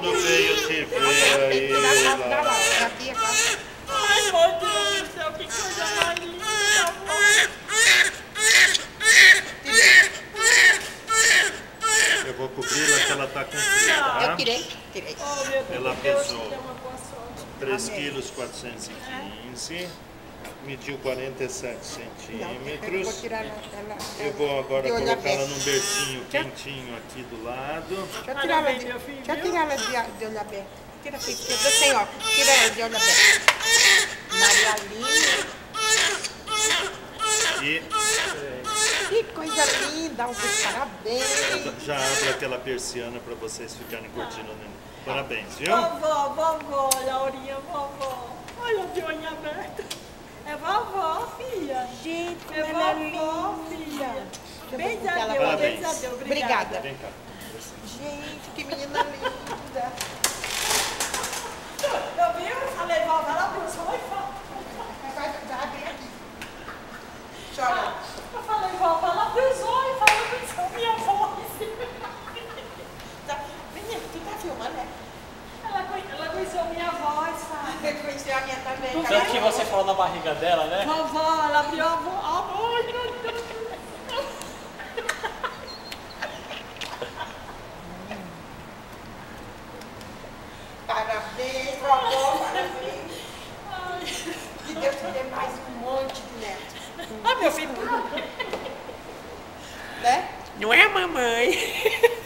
mundo veio te ver aí. Aqui, agora. Ai, meu Deus do céu, que coisa mais linda, amor. Eu vou cobri-la que ela tá com frio, tá? Eu tirei. Oh, meu Deus, Ela Deus te pesou dê uma boa sorte. 3 quilos 415, mediu 47 centímetros. Eu vou tirar ela. Eu vou agora de olho colocá-la aberto. num bercinho quentinho aqui do lado. Deixa eu tirar ela Parabéns, meu filho, deixa eu viu? tirar ela de olho aberto. Tira aqui, eu tô sem óculos. Tira ela de olho aberto. Maria Aline. E Que coisa linda, parabéns. já abro aquela persiana para vocês ficarem curtindo o neném. Parabéns, viu? Vovó, Laurinha, vovó. Olha de olho aberto. É vovó, filha. Gente, É como ela é vovó, linda. filha. Deixa eu ver Beijo se a ela Deus, vai. beijo a Deus. Obrigada. Vem cá. Gente, que menina linda. Eu vi, eu falei, vovó, ela abriu os olhos e falou. Vai abrir aqui. Chora. Eu falei, vovó, ela abriu os olhos e falou, pensou minha voz. Menina, tu tá filmando, né? Ela conheceu minha voz, sabe? Você conheceu a minha também. Tanto que você falou na barriga dela, né? Vovó, ela abriu a voz. Ai, meu Deus. Parabéns, vovó, parabéns. Ai. Que Deus te dê mais um monte de neto. Ah, meu filho. Né? Não é a mamãe.